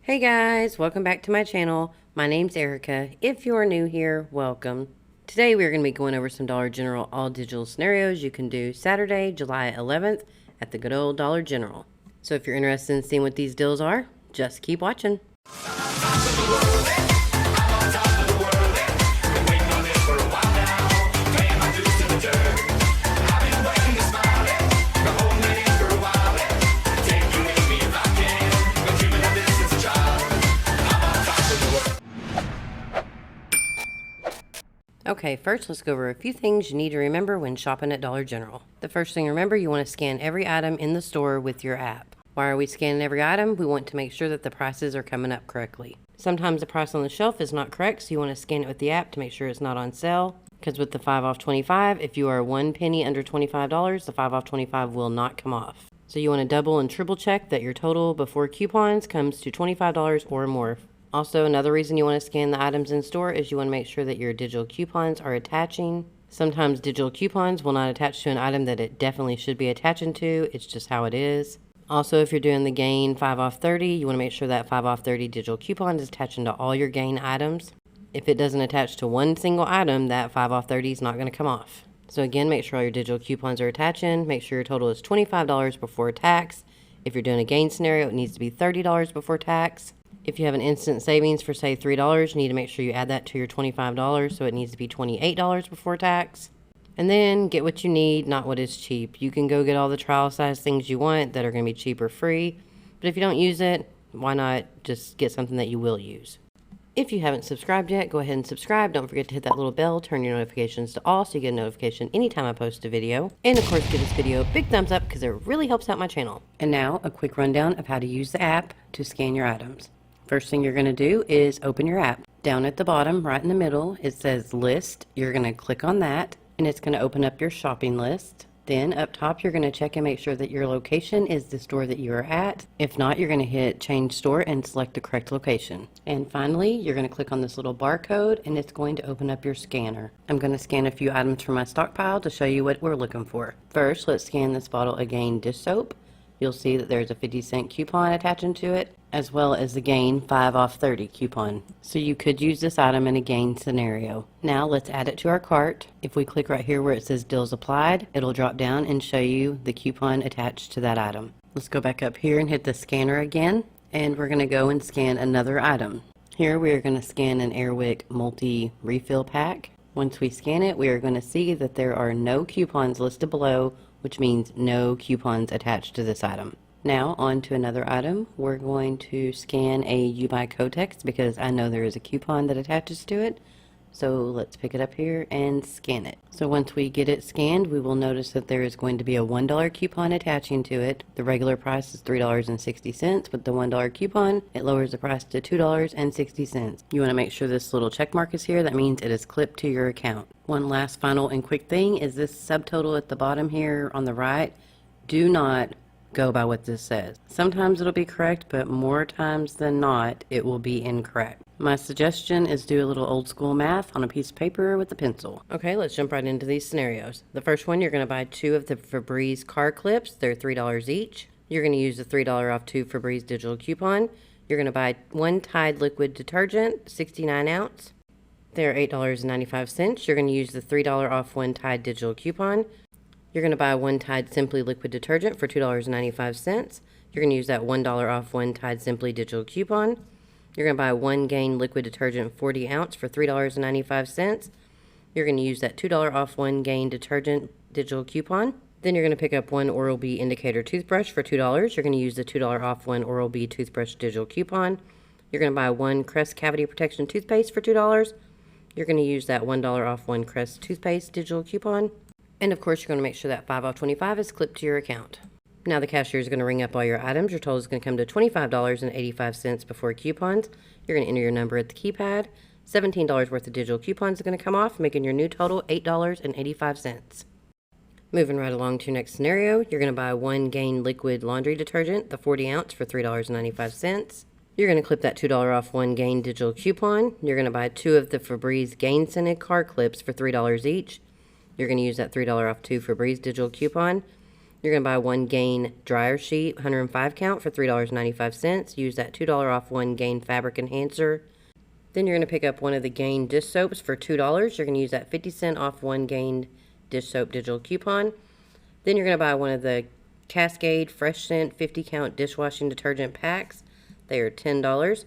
Hey guys, welcome back to my channel. My name's Erica. If you are new here, welcome. Today we're going to be going over some Dollar General all digital scenarios you can do Saturday, July 11th at the good old Dollar General. So if you're interested in seeing what these deals are, just keep watching. Okay, first let's go over a few things you need to remember when shopping at Dollar General. The first thing to remember, you want to scan every item in the store with your app. Why are we scanning every item? We want to make sure that the prices are coming up correctly. Sometimes the price on the shelf is not correct, so you want to scan it with the app to make sure it's not on sale. Because with the 5 off 25, if you are 1 penny under $25, the 5 off 25 will not come off. So you want to double and triple check that your total before coupons comes to $25 or more. Also, another reason you want to scan the items in store is you want to make sure that your digital coupons are attaching. Sometimes digital coupons will not attach to an item that it definitely should be attaching to. It's just how it is. Also, if you're doing the Gain 5 off 30, you want to make sure that 5 off 30 digital coupon is attaching to all your Gain items. If it doesn't attach to one single item, that 5 off 30 is not going to come off. So again, make sure all your digital coupons are attaching. Make sure your total is $25 before tax. If you're doing a Gain scenario, it needs to be $30 before tax. If you have an instant savings for, say, $3, you need to make sure you add that to your $25, so it needs to be $28 before tax. And then get what you need, not what is cheap. You can go get all the trial size things you want that are going to be cheap or free, but if you don't use it, why not just get something that you will use? If you haven't subscribed yet, go ahead and subscribe. Don't forget to hit that little bell, turn your notifications to all so you get a notification anytime I post a video. And of course, give this video a big thumbs up because it really helps out my channel. And now, a quick rundown of how to use the app to scan your items. First thing you're going to do is open your app. Down at the bottom, right in the middle, it says List. You're going to click on that, and it's going to open up your shopping list. Then up top, you're going to check and make sure that your location is the store that you are at. If not, you're going to hit Change Store and select the correct location. And finally, you're going to click on this little barcode, and it's going to open up your scanner. I'm going to scan a few items from my stockpile to show you what we're looking for. First, let's scan this bottle of Gain dish soap. You'll see that there's a 50-cent coupon attaching to it, as well as the Gain 5 off 30 coupon. So you could use this item in a Gain scenario. Now let's add it to our cart. If we click right here where it says Deals Applied, it'll drop down and show you the coupon attached to that item. Let's go back up here and hit the scanner again, and we're going to go and scan another item. Here we are going to scan an Airwick multi-refill pack. Once we scan it, we are going to see that there are no coupons listed below, which means no coupons attached to this item. Now on to another item. We're going to scan a You Buy Kotex because I know there is a coupon that attaches to it. So let's pick it up here and scan it. So once we get it scanned, we will notice that there is going to be a $1 coupon attaching to it. The regular price is $3.60. With the $1 coupon, it lowers the price to $2.60. You want to make sure this little check mark is here. That means it is clipped to your account. One last final and quick thing is this subtotal at the bottom here on the right. Do not go by what this says. Sometimes it'll be correct, but more times than not, it will be incorrect. My suggestion is do a little old school math on a piece of paper with a pencil. Okay, let's jump right into these scenarios. The first one, you're going to buy 2 of the Febreze car clips. They're $3 each. You're going to use the $3 off 2 Febreze digital coupon. You're going to buy 1 Tide liquid detergent, 69 ounce. They're $8.95. You're going to use the $3 off 1 Tide digital coupon. You're going to buy 1 Tide Simply liquid detergent for $2.95. You're going to use that $1 off 1 Tide Simply digital coupon. You're going to buy 1 Gain liquid detergent 40 ounce for $3.95. You're going to use that $2 off 1 Gain detergent digital coupon. Then you're going to pick up 1 Oral-B indicator toothbrush for $2. You're going to use the $2 off 1 Oral-B toothbrush digital coupon. You're going to buy 1 Crest cavity protection toothpaste for $2. You're going to use that $1 off 1 Crest toothpaste digital coupon. And of course, you're going to make sure that 5 off 25 is clipped to your account. Now the cashier is going to ring up all your items. Your total is going to come to $25.85 before coupons. You're going to enter your number at the keypad. $17 worth of digital coupons are going to come off, making your new total $8.85. Moving right along to your next scenario, you're going to buy 1 Gain liquid laundry detergent, the 40 ounce for $3.95. You're going to clip that $2 off 1 Gain digital coupon. You're going to buy 2 of the Febreze Gain scented car clips for $3 each. You're going to use that $3 off 2 Febreze digital coupon. You're going to buy one Gain dryer sheet, 105 count for $3.95. Use that $2 off one Gain fabric enhancer. Then you're going to pick up one of the Gain dish soaps for $2. You're going to use that 50-cent off one Gain dish soap digital coupon. Then you're going to buy one of the Cascade Fresh Scent 50 count dishwashing detergent packs. They are $10.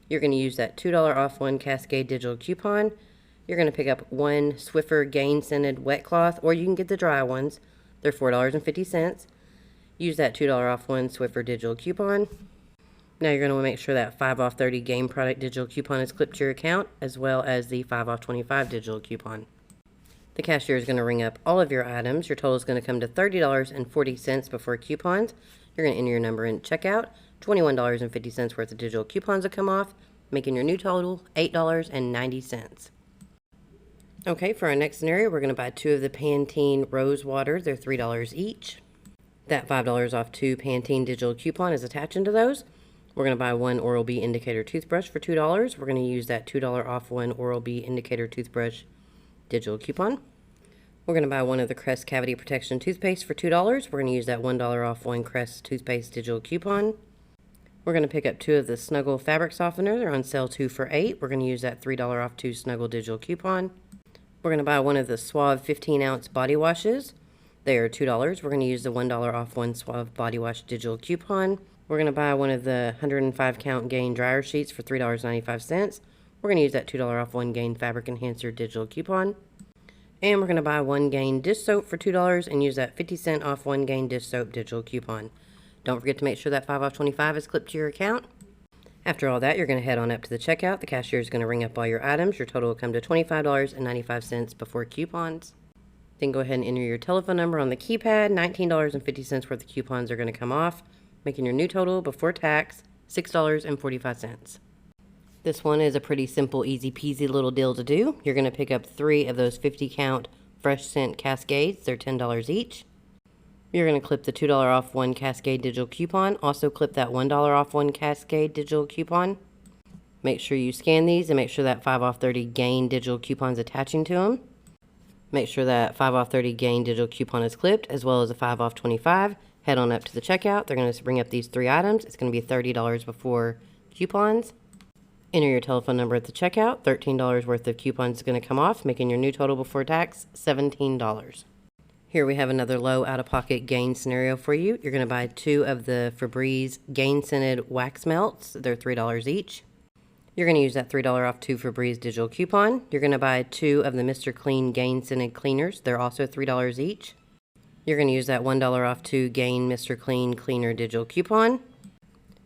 You're going to use that $2 off one Cascade digital coupon. You're going to pick up one Swiffer Gain scented wet cloth, or you can get the dry ones. They're $4.50. Use that $2 off one Swiffer digital coupon. Now you're going to want to make sure that 5 off 30 Gain product digital coupon is clipped to your account, as well as the 5 off 25 digital coupon. The cashier is going to ring up all of your items. Your total is going to come to $30.40 before coupons. You're going to enter your number in checkout. $21.50 worth of digital coupons will come off, making your new total $8.90. Okay, for our next scenario, we're going to buy 2 of the Pantene Rose Water. They're $3 each. That $5 off 2 Pantene digital coupon is attaching to those. We're going to buy one Oral-B indicator toothbrush for $2. We're going to use that $2 off one Oral-B indicator toothbrush digital coupon. We're going to buy one of the Crest Cavity Protection toothpaste for $2. We're going to use that $1 off one Crest toothpaste digital coupon. We're going to pick up 2 of the Snuggle fabric softener. They're on sale 2 for $8. We're going to use that $3 off 2 Snuggle digital coupon. We're going to buy one of the Suave 15-ounce body washes. They are $2. We're going to use the $1 off one Suave body wash digital coupon. We're going to buy one of the 105 count Gain dryer sheets for $3.95. We're going to use that $2 off one Gain fabric enhancer digital coupon. And we're going to buy one Gain dish soap for $2 and use that 50-cent off one Gain dish soap digital coupon. Don't forget to make sure that 5 off 25 is clipped to your account. After all that, you're going to head on up to the checkout. The cashier is going to ring up all your items. Your total will come to $25.95 before coupons. Then go ahead and enter your telephone number on the keypad. $19.50 worth of coupons are going to come off, making your new total before tax $6.45. This one is a pretty simple, easy peasy little deal to do. You're going to pick up 3 of those 50 count Fresh Scent Cascades. They're $10 each. You're going to clip the $2 off one Cascade digital coupon. Also clip that $1 off one Cascade digital coupon. Make sure you scan these and make sure that 5 off 30 Gain digital coupons attaching to them. Make sure that 5 off 30 Gain digital coupon is clipped, as well as a 5 off 25. Head on up to the checkout. They're going to bring up these 3 items. It's going to be $30 before coupons. Enter your telephone number at the checkout. $13 worth of coupons is going to come off, making your new total before tax $17. Here we have another low out-of-pocket Gain scenario for you. You're going to buy 2 of the Febreze Gain scented wax melts. They're $3 each. You're going to use that $3 off 2 Febreze digital coupon. You're going to buy 2 of the Mr. Clean Gain scented cleaners. They're also $3 each. You're going to use that $1 off 2 Gain Mr. Clean cleaner digital coupon.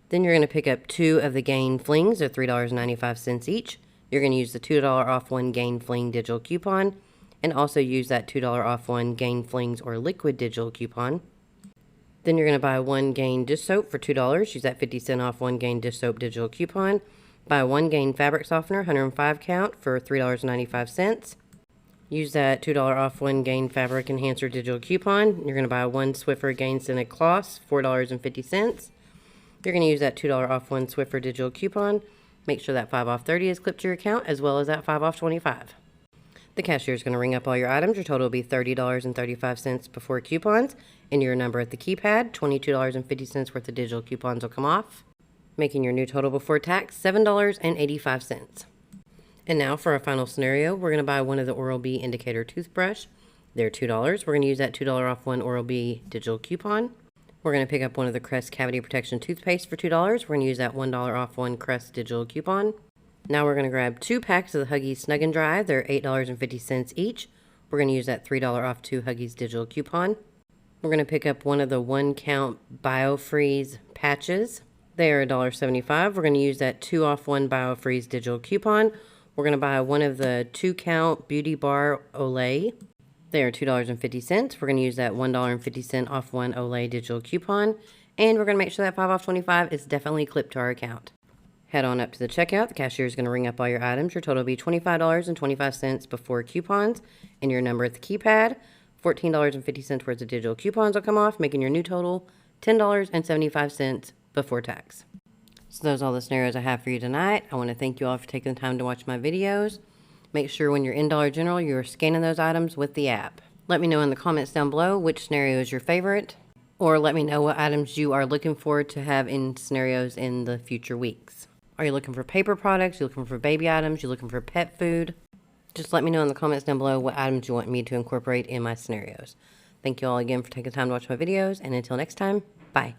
Then you're going to pick up 2 of the Gain flings. They're $3.95 each. You're going to use the $2 off 1 Gain fling digital coupon, and also use that $2 off 1 Gain flings or liquid digital coupon. Then you're going to buy 1 Gain dish soap for $2. Use that 50-cent off 1 Gain dish soap digital coupon. Buy 1 Gain fabric softener, 105 count, for $3.95. Use that $2 off 1 Gain fabric enhancer digital coupon. You're going to buy 1 Swiffer Gain scented cloths, $4.50. You're going to use that $2 off 1 Swiffer digital coupon. Make sure that 5 off 30 is clipped to your account, as well as that 5 off 25. The cashier is going to ring up all your items. Your total will be $30.35 before coupons. Enter your number at the keypad. $22.50 worth of digital coupons will come off, making your new total before tax $7.85. And now for our final scenario, we're going to buy one of the Oral-B indicator toothbrush. They're $2. We're going to use that $2 off 1 Oral-B digital coupon. We're going to pick up one of the Crest Cavity Protection toothpaste for $2. We're going to use that $1 off 1 Crest digital coupon. Now we're going to grab 2 packs of the Huggies Snug and Dry. They're $8.50 each. We're going to use that $3 off 2 Huggies digital coupon. We're going to pick up one of the 1 count BioFreeze patches. They are $1.75. We're going to use that 2 off 1 BioFreeze digital coupon. We're going to buy one of the 2 count Beauty Bar Olay. They are $2.50. We're going to use that $1.50 off 1 Olay digital coupon. And we're going to make sure that 5 off 25 is definitely clipped to our account. Head on up to the checkout. The cashier is going to ring up all your items. Your total will be $25.25 before coupons. And your number at the keypad. $14.50 worth of digital coupons will come off, making your new total $10.75 before tax. So those are all the scenarios I have for you tonight. I want to thank you all for taking the time to watch my videos. Make sure when you're in Dollar General, you're scanning those items with the app. Let me know in the comments down below which scenario is your favorite. Or let me know what items you are looking forward to have in scenarios in the future weeks. Are you looking for paper products? You looking for baby items? You looking for pet food? Just let me know in the comments down below what items you want me to incorporate in my scenarios. Thank you all again for taking time to watch my videos, and until next time, bye.